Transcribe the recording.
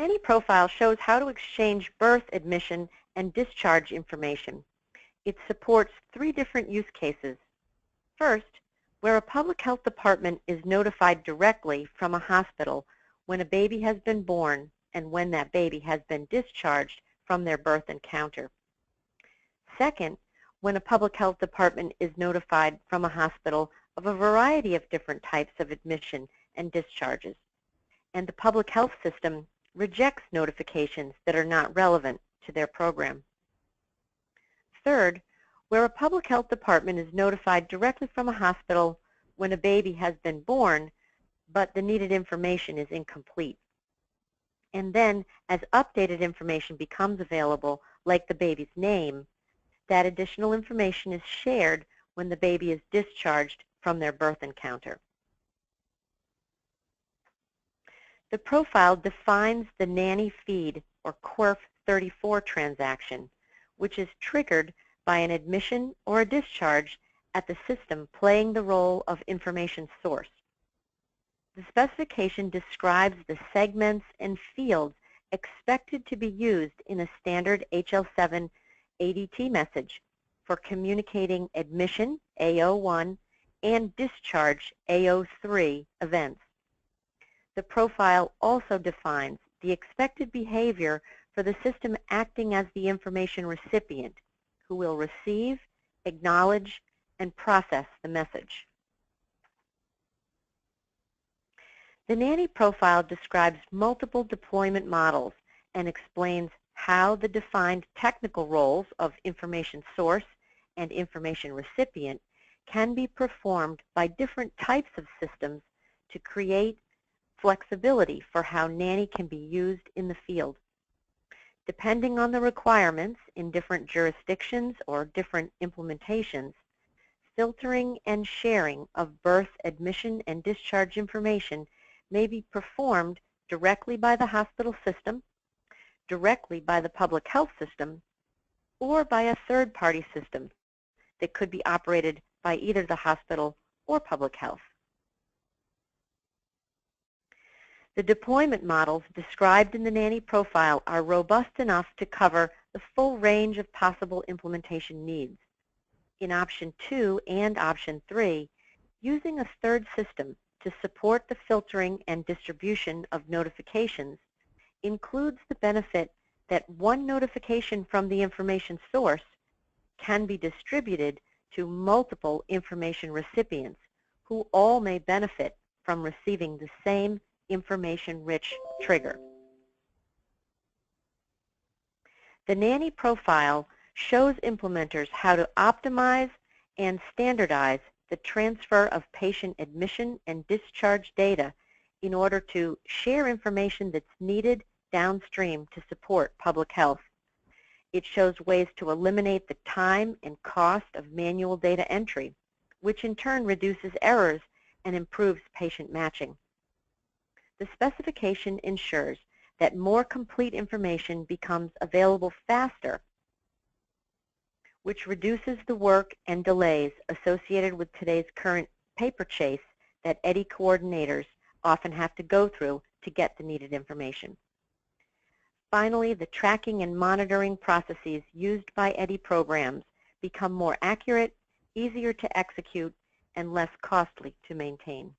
NANI Profile shows how to exchange birth, admission, and discharge information. It supports 3 different use cases. First, where a public health department is notified directly from a hospital when a baby has been born and when that baby has been discharged from their birth encounter. Second, when a public health department is notified from a hospital of a variety of different types of admission and discharges, and the public health system rejects notifications that are not relevant to their program. Third, where a public health department is notified directly from a hospital when a baby has been born, but the needed information is incomplete. And then, as updated information becomes available, like the baby's name, that additional information is shared when the baby is discharged from their birth encounter. The profile defines the NANI feed, or QRPH transaction, which is triggered by an admission or a discharge at the system playing the role of information source. The specification describes the segments and fields expected to be used in a standard HL7 ADT message for communicating admission, AO1, and discharge, AO3, events. The profile also defines the expected behavior for the system acting as the information recipient, who will receive, acknowledge, and process the message. The NANI profile describes multiple deployment models and explains how the defined technical roles of information source and information recipient can be performed by different types of systems to create flexibility for how NANI can be used in the field. Depending on the requirements in different jurisdictions or different implementations, filtering and sharing of birth, admission, and discharge information may be performed directly by the hospital system, directly by the public health system, or by a third-party system that could be operated by either the hospital or public health. The deployment models described in the NANI profile are robust enough to cover the full range of possible implementation needs. In Option 2 and Option 3, using a third system to support the filtering and distribution of notifications includes the benefit that one notification from the information source can be distributed to multiple information recipients who all may benefit from receiving the same information-rich trigger. The NANI profile shows implementers how to optimize and standardize the transfer of patient admission and discharge data in order to share information that's needed downstream to support public health. It shows ways to eliminate the time and cost of manual data entry, which in turn reduces errors and improves patient matching. The specification ensures that more complete information becomes available faster, which reduces the work and delays associated with today's current paper chase that IHE coordinators often have to go through to get the needed information. Finally, the tracking and monitoring processes used by IHE programs become more accurate, easier to execute, and less costly to maintain.